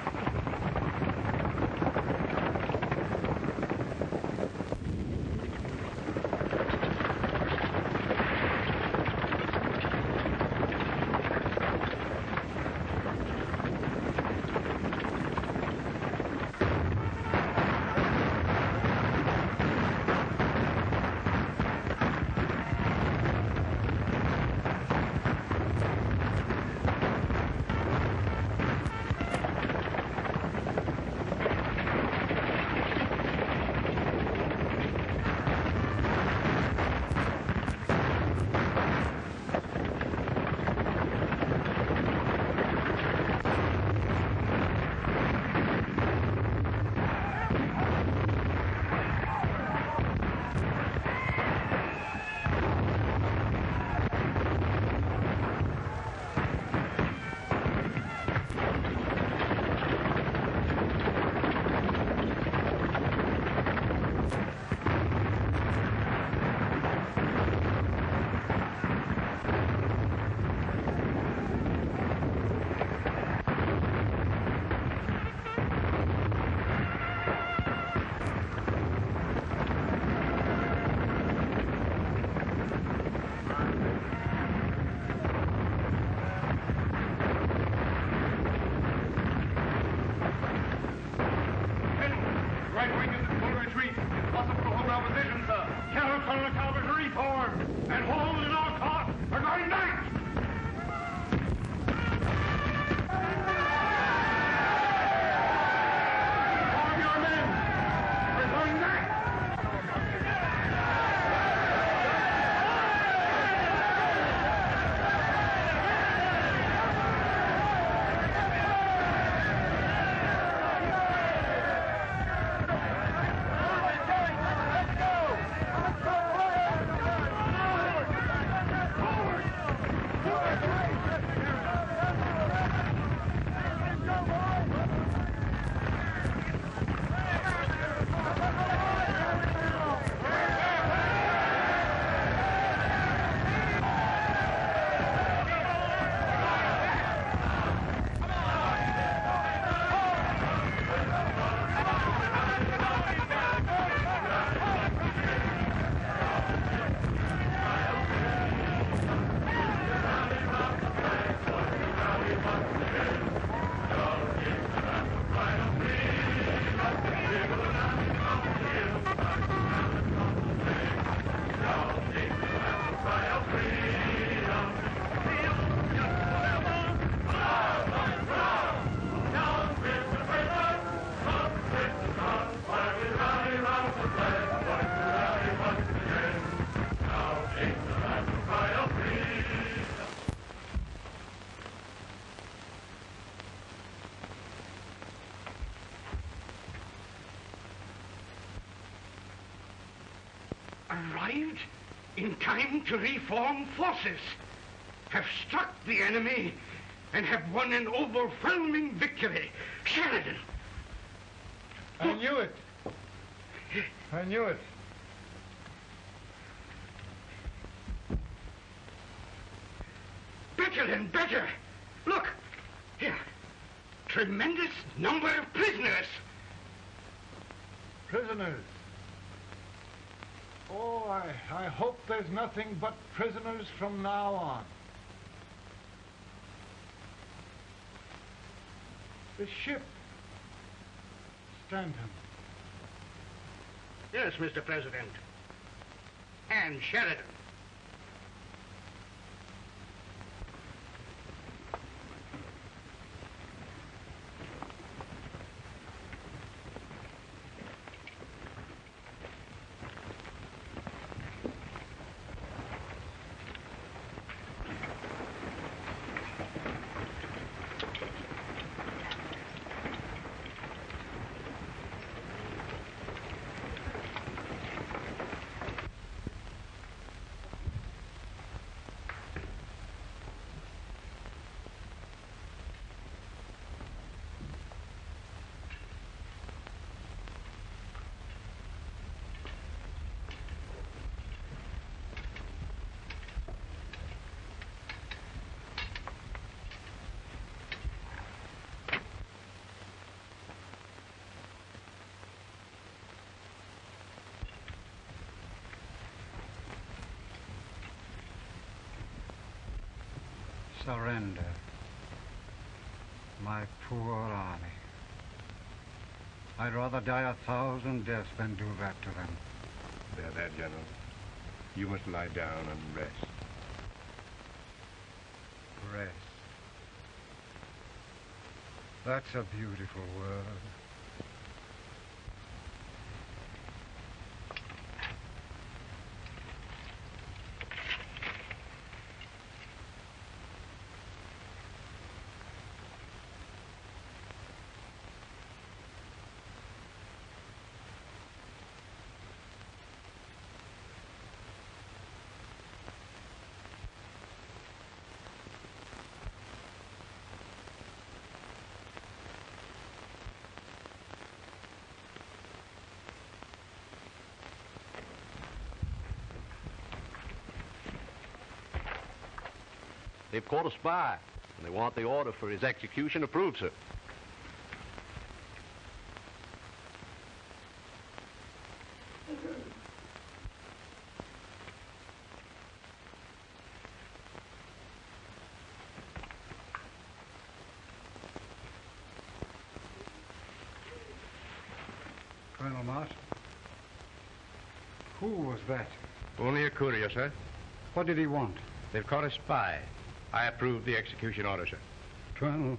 Arrived in time to reform forces, have struck the enemy, and have won an overwhelming victory. Sheridan! I knew it. I knew it. Better and better. Look, here. Tremendous number of prisoners. Prisoners? Oh, I hope there's nothing but prisoners from now on. The ship. Stanton. Yes, Mr. President. And Sheridan. surrender. My poor army. I'd rather die 1,000 deaths than do that to them. Bear that, General. You must lie down and rest. Rest. That's a beautiful word. They've caught a spy, and they want the order for his execution approved, sir. Colonel Marsh, who was that? Only a courier, sir. What did he want? They've caught a spy. I approve the execution order, sir. Colonel,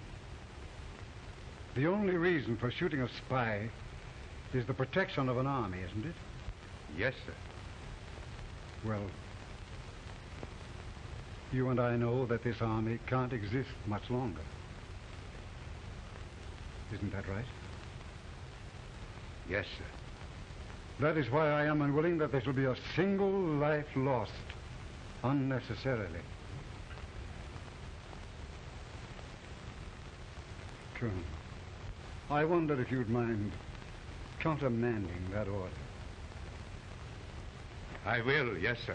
the only reason for shooting a spy is the protection of an army, isn't it? Yes, sir. Well, you and I know that this army can't exist much longer. Isn't that right? Yes, sir. That is why I am unwilling that there shall be a single life lost unnecessarily. Colonel, I wonder if you'd mind countermanding that order. I will, yes, sir.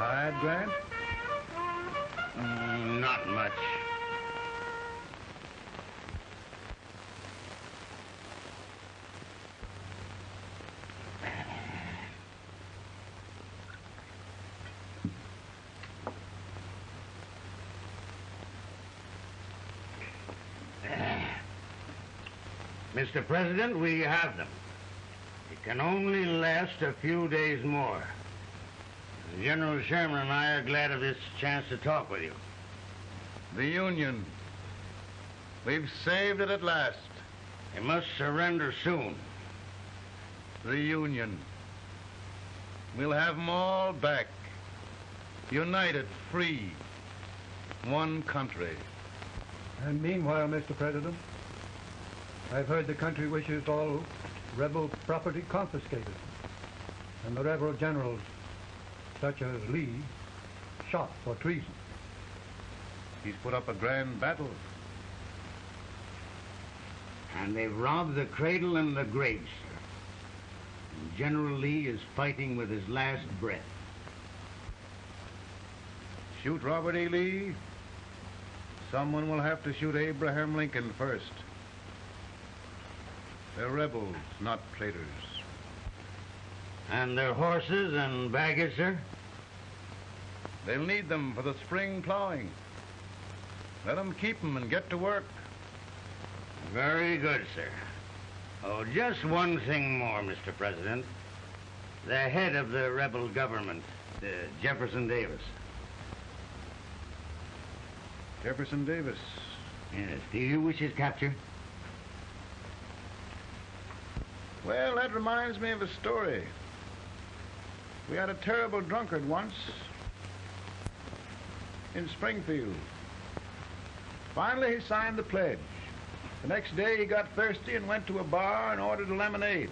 Tired, Grant? Not much. Mr. President, we have them. It can only last a few days more. General Sherman and I are glad of this chance to talk with you. The Union. We've saved it at last. They must surrender soon. The Union. We'll have them all back. United, free. One country. And meanwhile, Mr. President, I've heard the country wishes all rebel property confiscated, and the rebel generals, such as Lee, shot for treason. He's put up a grand battle. And they've robbed the cradle and the grave, sir. And General Lee is fighting with his last breath. Shoot Robert E. Lee? Someone will have to shoot Abraham Lincoln first. They're rebels, not traitors. And their horses and baggage, sir? They'll need them for the spring plowing. Let them keep them and get to work. Very good, sir. Oh, just one thing more, Mr. President. The head of the rebel government, Jefferson Davis. Jefferson Davis? Yes. Do you wish his capture? Well, that reminds me of a story. We had a terrible drunkard once in Springfield. Finally, he signed the pledge. The next day he got thirsty and went to a bar and ordered a lemonade.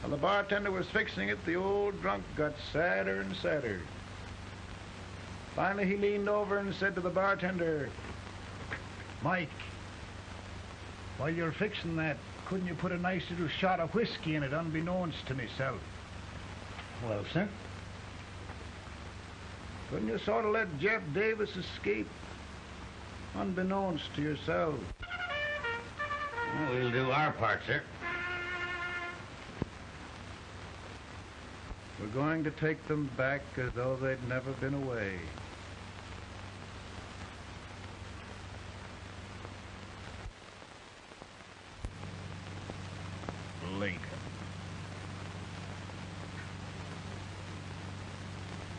While the bartender was fixing it, the old drunk got sadder and sadder. Finally, he leaned over and said to the bartender, "Mike, while you're fixing that, couldn't you put a nice little shot of whiskey in it, unbeknownst to myself?" Well, sir? Couldn't you sort of let Jeff Davis escape, unbeknownst to yourself? Well, we'll do our part, sir. We're going to take them back as though they'd never been away. Lincoln.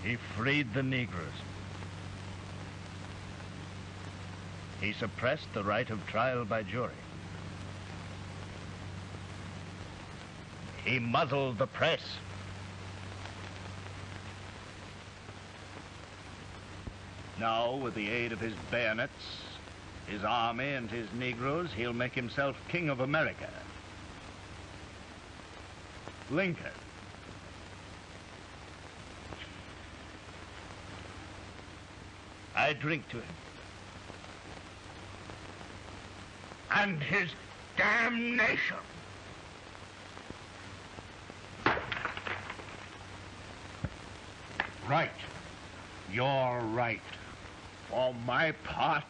He freed the Negroes. He suppressed the right of trial by jury. He muzzled the press. Now, with the aid of his bayonets, his army, and his Negroes, he'll make himself King of America. Lincoln. I drink to him. And his damnation. Right. You're right. For my part,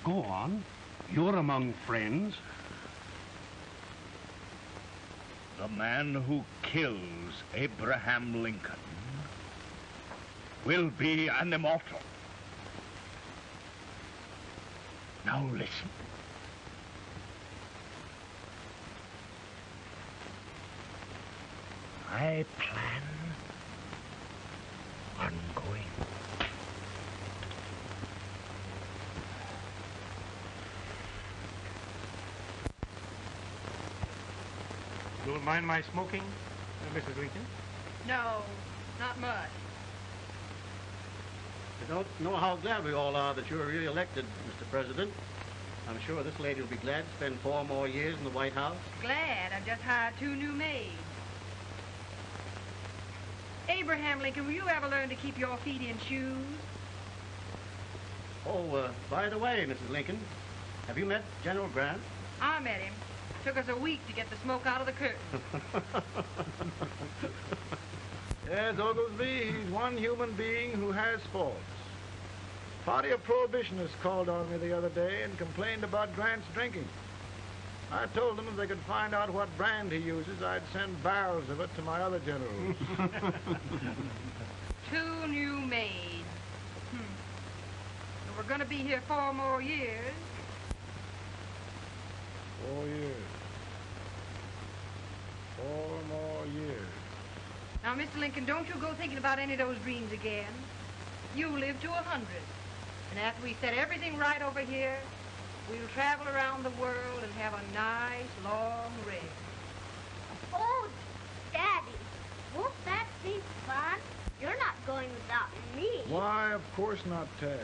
go on. You're among friends. the man who kills Abraham Lincoln will be an immortal. Now listen. I plan on going. Don't mind my smoking, Mrs. Lincoln? No, not much. I don't know how glad we all are that you're re-elected, Mr. President. I'm sure this lady will be glad to spend 4 more years in the White House. Glad. I've just hired 2 new maids. Abraham Lincoln, will you ever learn to keep your feet in shoes? Oh, by the way, Mrs. Lincoln, have you met General Grant? I met him. Took us a week to get the smoke out of the curtain. Yes, Oglesby, he's one human being who has faults. A party of prohibitionists called on me the other day and complained about Grant's drinking. I told them if they could find out what brand he uses, I'd send barrels of it to my other generals. 2 new maids. So we're going to be here 4 more years. 4 years. 4 more years. Now, Mr. Lincoln, don't you go thinking about any of those dreams again. You live to 100. And after we set everything right over here, we'll travel around the world and have a nice, long rest. Oh, Daddy, won't that be fun? You're not going without me. Why, of course not, Tad.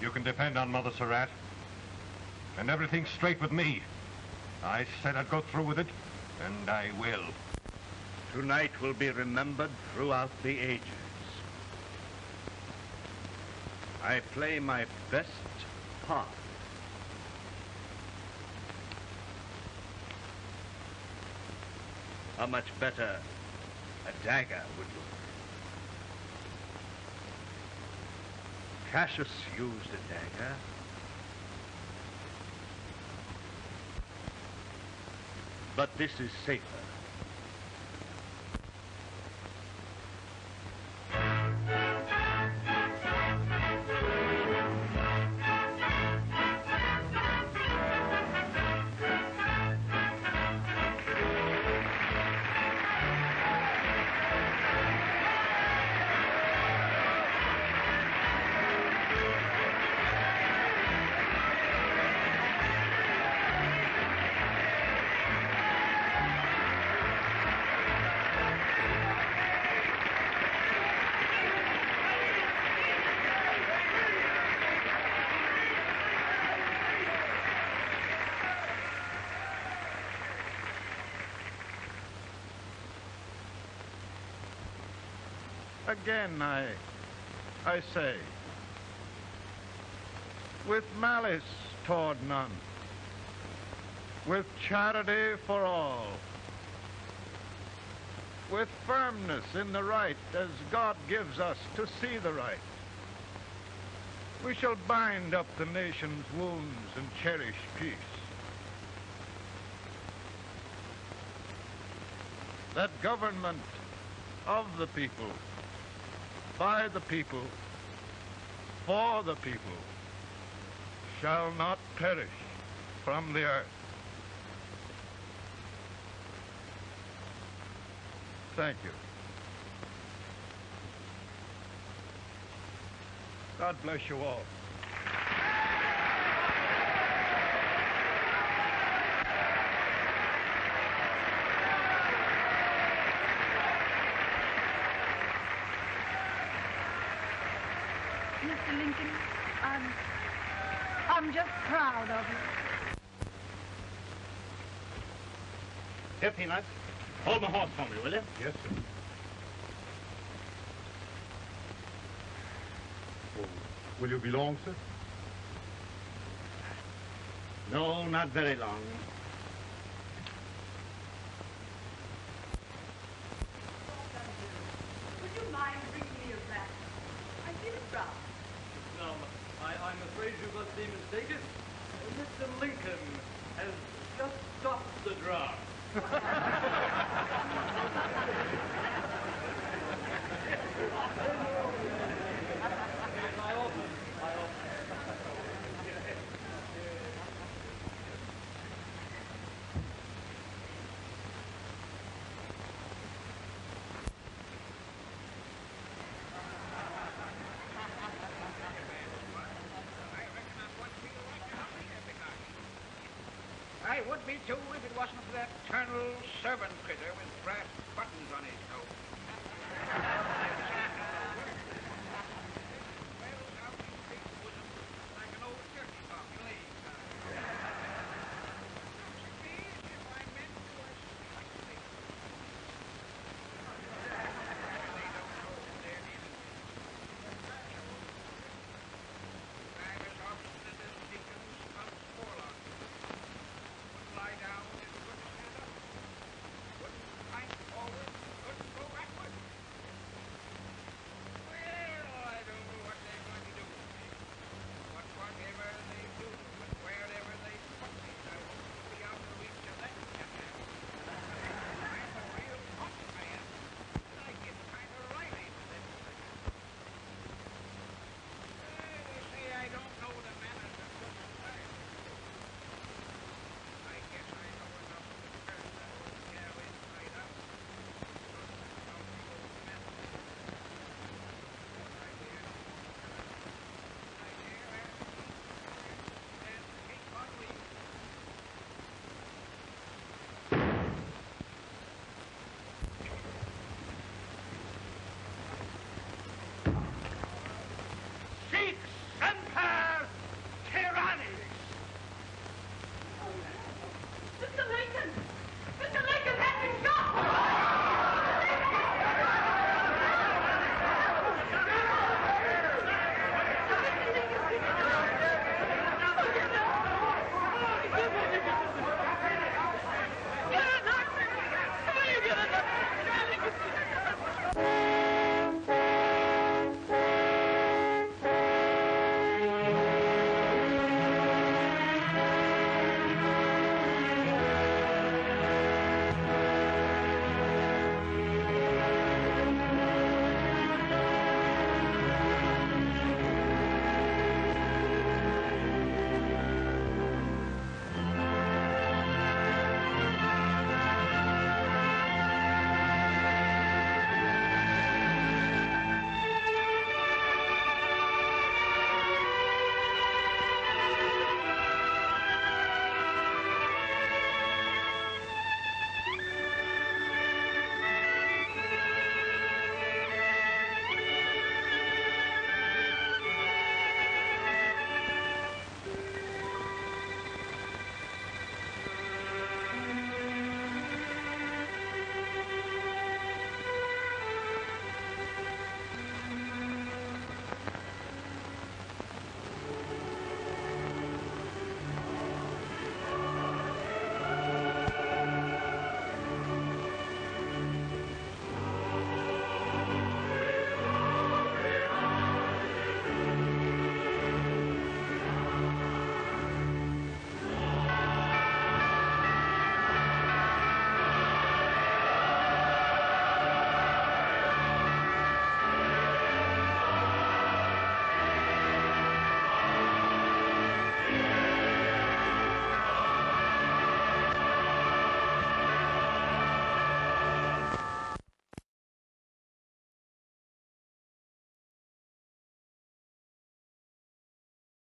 You can depend on Mother Surratt. And everything's straight with me. I said I'd go through with it, and I will. Tonight will be remembered throughout the ages. I play my best part. How much better a dagger would look. Cassius used a dagger. But this is safer. Again, I say, with malice toward none, with charity for all, with firmness in the right as God gives us to see the right, we shall bind up the nation's wounds and cherish peace. That government of the people, by the people, for the people, shall not perish from the earth. Thank you. God bless you all. Mr. Lincoln, I'm just proud of you. Here, Peanuts. Hold my horse for me, will you? Yes, sir. Will you be long, sir? No, not very long. Would you mind bringing me a glass? I feel it brown. No, I'm afraid you must be mistaken. Mr. Lincoln has just stopped the draft. I would be too if it wasn't for that eternal servant critter with brass buttons on his coat.